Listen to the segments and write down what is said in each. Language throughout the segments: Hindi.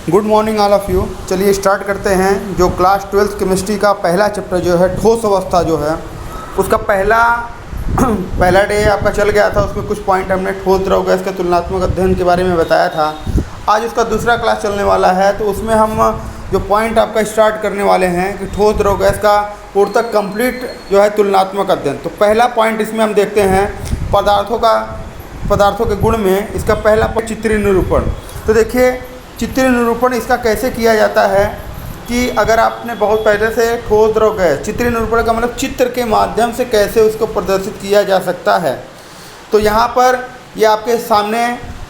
Good morning all of you. चलिए स्टार्ट करते हैं। जो क्लास 12th केमिस्ट्री का पहला चैप्टर जो है ठोस अवस्था जो है उसका पहला डे आपका चल गया था। उसमें कुछ पॉइंट हमने ठोस द्रव गैस के तुलनात्मक अध्ययन के बारे में बताया था। आज उसका दूसरा क्लास चलने वाला है, तो उसमें हम जो पॉइंट आपका स्टार्ट करने वाले हैं कि ठोस द्रव गैस का पूर्णतः कंप्लीट जो है तुलनात्मक अध्ययन। तो पहला पॉइंट इसमें हम देखते हैं पदार्थों के गुण में इसका पहला चित्रीय निरूपण। तो देखिए चित्रीय निरूपण इसका कैसे किया जाता है कि अगर आपने बहुत पहले से ठोस द्रव गैस, चित्रीय निरूपण का मतलब चित्र के माध्यम से कैसे उसको प्रदर्शित किया जा सकता है। तो यहाँ पर ये आपके सामने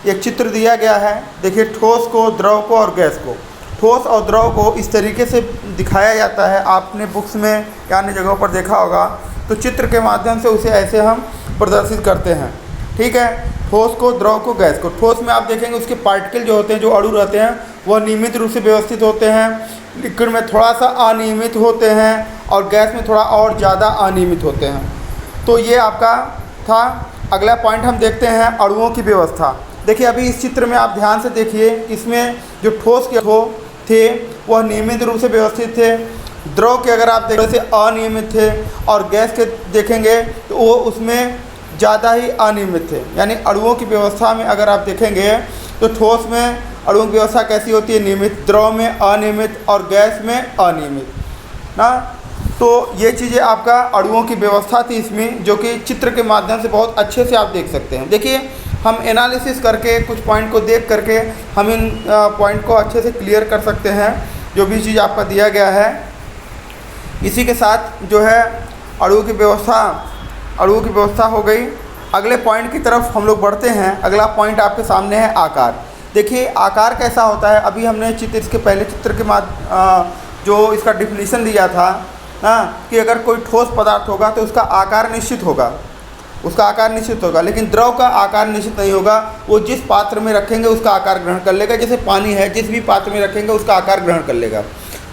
एक चित्र दिया गया है। देखिए ठोस को, द्रव को और गैस को, ठोस और द्रव को इस तरीके से दिखाया जाता है। आपने बुक्स में या अन्य जगहों पर देखा होगा, तो चित्र के माध्यम से उसे ऐसे हम प्रदर्शित करते हैं। ठीक है, ठोस को, द्रव को, गैस को। ठोस में आप देखेंगे उसके पार्टिकल जो होते हैं, जो अणु रहते हैं, वह नियमित रूप से व्यवस्थित होते हैं। लिक्विड में थोड़ा सा अनियमित होते हैं और गैस में थोड़ा और ज़्यादा अनियमित होते हैं। तो ये आपका था। अगला पॉइंट हम देखते हैं अणुओं की व्यवस्था। देखिए अभी इस चित्र में आप ध्यान से देखिए, इसमें जो ठोस के थे वह नियमित रूप से व्यवस्थित थे। द्रव के अगर आप देखें से अनियमित थे, और गैस के देखेंगे तो वो उसमें ज़्यादा ही अनियमित थे। यानी अणुओं की व्यवस्था में अगर आप देखेंगे तो ठोस में अणुओं की व्यवस्था कैसी होती है, नियमित, द्रव में अनियमित और गैस में अनियमित ना। तो ये चीज़ें आपका अणुओं की व्यवस्था थी इसमें, जो कि चित्र के माध्यम से बहुत अच्छे से आप देख सकते हैं। देखिए हम एनालिसिस करके कुछ पॉइंट को देख करके हम इन पॉइंट को अच्छे से क्लियर कर सकते हैं, जो भी चीज़ आपका दिया गया है। इसी के साथ जो है अणुओं की व्यवस्था हो गई। अगले पॉइंट की तरफ हम लोग बढ़ते हैं। अगला पॉइंट आपके सामने है आकार। देखिए आकार कैसा होता है। अभी हमने इसके पहले चित्र के जो इसका डिफिनीशन दिया था कि अगर कोई ठोस पदार्थ होगा तो उसका आकार निश्चित होगा, लेकिन द्रव का आकार निश्चित नहीं होगा। वो जिस पात्र में रखेंगे उसका आकार ग्रहण कर लेगा। जैसे पानी है, जिस भी पात्र में रखेंगे उसका आकार ग्रहण कर लेगा।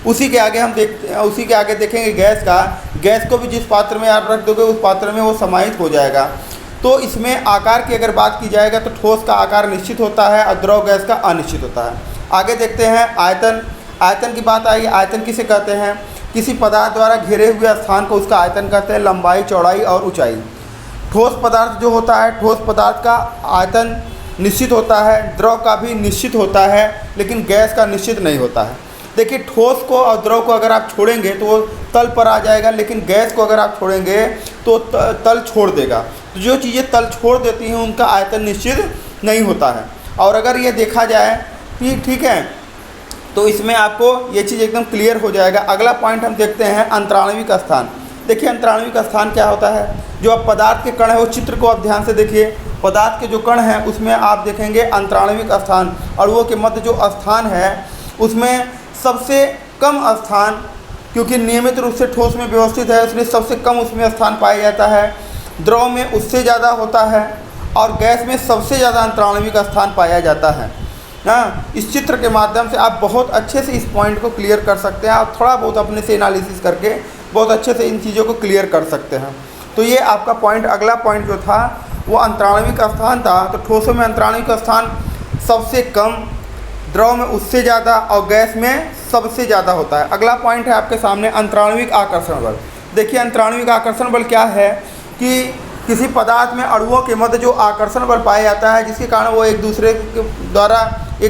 उसी के आगे देखेंगे गैस को भी जिस पात्र में आप रख दोगे उस पात्र में वो समाहित हो जाएगा। तो इसमें आकार की अगर बात की जाएगा तो ठोस का आकार निश्चित होता है और द्रव गैस का अनिश्चित होता है। आगे देखते हैं आयतन की बात आएगी। आयतन किसे कहते हैं? किसी पदार्थ द्वारा घेरे हुए स्थान को उसका आयतन कहते हैं, लंबाई, चौड़ाई और ऊंचाई। ठोस पदार्थ जो होता है, ठोस पदार्थ का आयतन निश्चित होता है, द्रव का भी निश्चित होता है, लेकिन गैस का निश्चित नहीं होता है। देखिए ठोस को और द्रव को अगर आप छोड़ेंगे तो वो तल पर आ जाएगा, लेकिन गैस को अगर आप छोड़ेंगे तो तल छोड़ देगा। तो जो चीज़ें तल छोड़ देती हैं उनका आयतन निश्चित नहीं होता है। और अगर ये देखा जाए ठीक है, तो इसमें आपको ये चीज़ एकदम क्लियर हो जाएगा। अगला पॉइंट हम देखते हैं अंतराणविक स्थान। देखिए अंतराणविक स्थान क्या होता है। जो अब पदार्थ के कण है, वो चित्र को आप ध्यान से देखिए। पदार्थ के जो कण हैं उसमें आप देखेंगे अंतराणविक स्थान, अणुओं के मध्य जो स्थान है उसमें सबसे कम स्थान, क्योंकि नियमित रूप से ठोस में व्यवस्थित है इसलिए सबसे कम उसमें स्थान पाया जाता है। द्रव में उससे ज़्यादा होता है और गैस में सबसे ज़्यादा अंतराणविक स्थान पाया जाता है ना। इस चित्र के माध्यम से आप बहुत अच्छे से इस पॉइंट को क्लियर कर सकते हैं। आप थोड़ा बहुत अपने से एनालिसिस करके बहुत अच्छे से इन चीज़ों को क्लियर कर सकते हैं। तो ये आपका पॉइंट, अगला पॉइंट जो था वो अंतराणविक स्थान था। तो ठोसों में अंतराणविक स्थान सबसे कम, द्रव में उससे ज़्यादा और गैस में सबसे ज़्यादा होता है। अगला पॉइंट है आपके सामने अंतराणविक आकर्षण बल। देखिए अंतराणविक आकर्षण बल क्या है कि किसी पदार्थ में अणुओं के मध्य जो आकर्षण बल पाया जाता है, जिसके कारण वो एक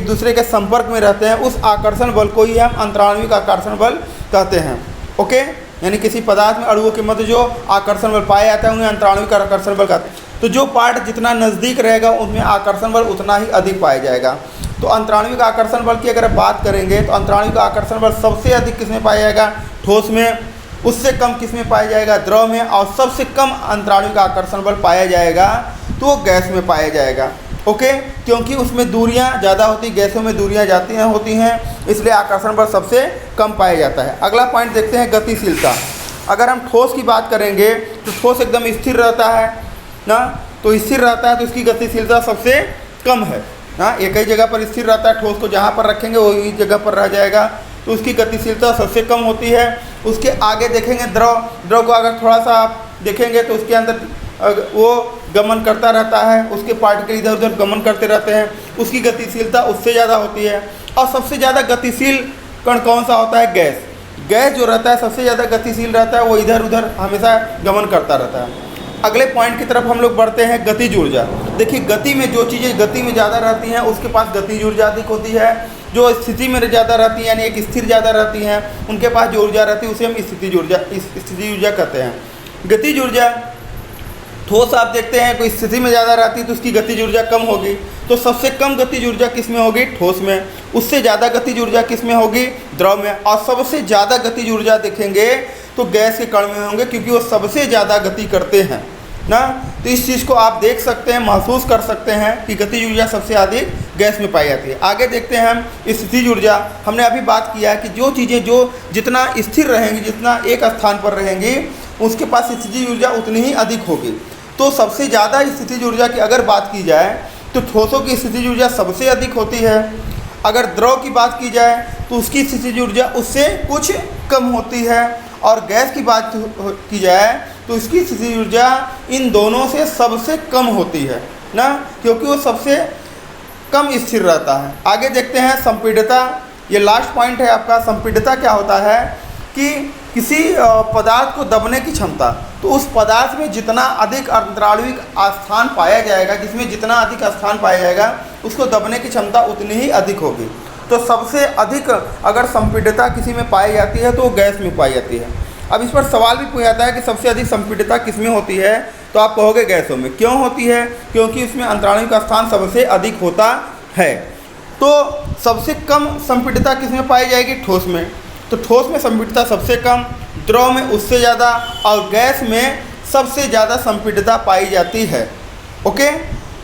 दूसरे के संपर्क में रहते हैं, उस आकर्षण बल को ही हम अंतराणविक आकर्षण बल कहते हैं। ओके, यानी किसी पदार्थ में अणुओं के मध्य जो आकर्षण बल पाया जाता है उन्हें अंतराणविक आकर्षण बल कहते हैं। तो जो पार्ट जितना नज़दीक रहेगा उनमें आकर्षण बल उतना ही अधिक पाया जाएगा। तो अंतराणविक आकर्षण बल की अगर बात करेंगे तो अंतराणविक आकर्षण बल सबसे अधिक किसमें पाया जाएगा? ठोस में। उससे कम किसमें पाया जाएगा? द्रव में। और सबसे कम अंतराणविक आकर्षण बल पाया जाएगा तो वो गैस में पाया जाएगा। ओके, क्योंकि उसमें दूरियां ज़्यादा होती, गैसों में दूरियां होती हैं, इसलिए आकर्षण बल सबसे कम पाया जाता है। अगला पॉइंट देखते हैं गतिशीलता। अगर हम ठोस की बात करेंगे तो ठोस एकदम स्थिर रहता है ना। तो स्थिर रहता है तो इसकी गतिशीलता सबसे कम है ना। एक ही जगह पर स्थिर रहता है, ठोस को जहाँ पर रखेंगे वही जगह पर रह जाएगा, तो उसकी गतिशीलता सबसे कम होती है। उसके आगे देखेंगे द्रव को अगर थोड़ा सा आप देखेंगे तो उसके अंदर वो गमन करता रहता है, उसके पार्टिकल इधर उधर गमन करते रहते हैं, उसकी गतिशीलता उससे ज़्यादा होती है। और सबसे ज़्यादा गतिशील कण कौन सा होता है? गैस। गैस जो रहता है सबसे ज़्यादा गतिशील रहता है, वो इधर उधर हमेशा गमन करता रहता है। अगले पॉइंट की तरफ हम लोग बढ़ते हैं, गतिज ऊर्जा। देखिए गति में जो चीज़ें गति में ज़्यादा रहती हैं उसके पास गतिज ऊर्जा अधिक होती है। जो स्थिति में ज़्यादा रहती है यानी एक स्थिर ज़्यादा रहती हैं, उनके पास जो ऊर्जा रहती है उसे हम स्थितिज ऊर्जा कहते हैं। गतिज ऊर्जा, ठोस आप देखते हैं कोई स्थिति में ज़्यादा रहती है तो उसकी गतिज ऊर्जा कम होगी। तो सबसे कम गतिज ऊर्जा किस में होगी? ठोस में। उससे ज़्यादा गतिज ऊर्जा किस में होगी? द्रव में। और सबसे ज़्यादा गतिज ऊर्जा देखेंगे तो गैस के कण में होंगे, क्योंकि वो सबसे ज़्यादा गति करते हैं ना। तो इस चीज़ को आप देख सकते हैं, महसूस कर सकते हैं कि गतिज ऊर्जा सबसे अधिक गैस में पाई जाती है। आगे देखते हैं हम स्थितिज ऊर्जा। हमने अभी बात किया कि जो चीज़ें जो जितना स्थिर रहेंगी, जितना एक स्थान पर रहेंगी, उसके पास स्थितिज ऊर्जा उतनी ही अधिक होगी। तो सबसे ज़्यादा स्थितिज ऊर्जा की अगर बात की जाए तो ठोसों की स्थितिज ऊर्जा सबसे अधिक होती है। अगर द्रव की बात की जाए तो उसकी स्थितिज ऊर्जा उससे कुछ कम होती है। और गैस की बात की जाए तो इसकी स्थितिज ऊर्जा इन दोनों से सबसे कम होती है ना, क्योंकि वो सबसे कम स्थिर रहता है। आगे देखते हैं संपीड्यता। ये लास्ट पॉइंट है आपका। संपीड्यता क्या होता है कि किसी पदार्थ को दबने की क्षमता। तो उस पदार्थ में जितना अधिक अंतराणविक स्थान पाया जाएगा, जिसमें जितना अधिक स्थान पाया जाएगा, उसको दबने की क्षमता उतनी ही अधिक होगी। तो सबसे अधिक अगर संपीड्यता किसी में पाई जाती है तो वो गैस में पाई जाती है। अब इस पर सवाल भी पूछा जाता है कि सबसे अधिक संपीड्यता किस में होती है? तो आप कहोगे गैसों में। क्यों होती है? क्योंकि उसमें अंतराणविक स्थान सबसे अधिक होता है। तो सबसे कम संपीड्यता किस में पाई जाएगी? ठोस में। तो ठोस में संपीड्यता सबसे कम, द्रव में उससे ज़्यादा, और गैस में सबसे ज़्यादा संपीड्यता पाई जाती है। ओके,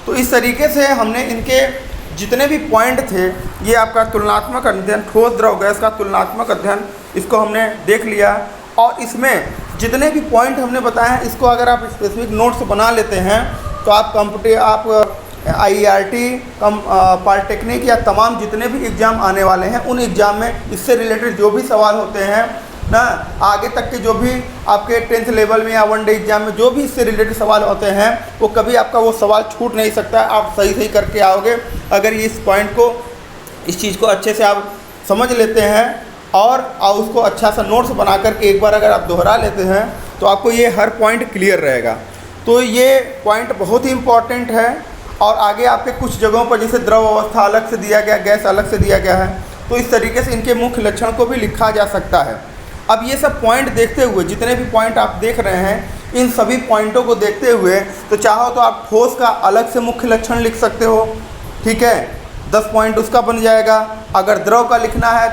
तो इस तरीके से हमने इनके जितने भी पॉइंट थे, ये आपका तुलनात्मक अध्ययन, ठोस द्रव गैस का तुलनात्मक अध्ययन, इसको हमने देख लिया। और इसमें जितने भी पॉइंट हमने बताए हैं, इसको अगर आप स्पेसिफिक नोट्स बना लेते हैं तो आप IERT पॉलिटेक्निक या तमाम जितने भी एग्ज़ाम आने वाले हैं उन एग्ज़ाम में इससे रिलेटेड जो भी सवाल होते हैं ना, आगे तक के जो भी आपके 10th लेवल में या 1 डे एग्ज़ाम में जो भी इससे रिलेटेड सवाल होते हैं, वो कभी आपका वो सवाल छूट नहीं सकता। आप सही करके आओगे अगर ये इस पॉइंट को, इस चीज़ को अच्छे से आप समझ लेते हैं और उसको अच्छा सा नोट्स बना करके एक बार अगर आप दोहरा लेते हैं तो आपको ये हर पॉइंट क्लियर रहेगा। तो ये पॉइंट बहुत ही इम्पॉर्टेंट है। और आगे आपके कुछ जगहों पर जैसे द्रव अवस्था अलग से दिया गया, गैस अलग से दिया गया है, तो इस तरीके से इनके मुख्य लक्षण को भी लिखा जा सकता है। अब ये सब पॉइंट देखते हुए, जितने भी पॉइंट आप देख रहे हैं, इन सभी पॉइंटों को देखते हुए तो चाहो तो आप ठोस का अलग से मुख्य लक्षण लिख सकते हो। ठीक है, 10 पॉइंट उसका बन जाएगा। अगर द्रव का लिखना है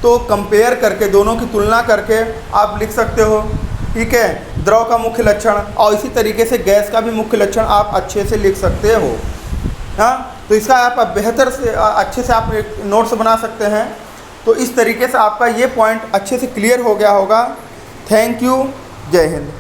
तो कंपेयर करके, दोनों की तुलना करके आप लिख सकते हो। ठीक है, द्रव का मुख्य लक्षण, और इसी तरीके से गैस का भी मुख्य लक्षण आप अच्छे से लिख सकते हो। हाँ, तो इसका आप बेहतर से अच्छे से आप नोट्स बना सकते हैं। तो इस तरीके से आपका ये पॉइंट अच्छे से क्लियर हो गया होगा। थैंक यू, जय हिंद।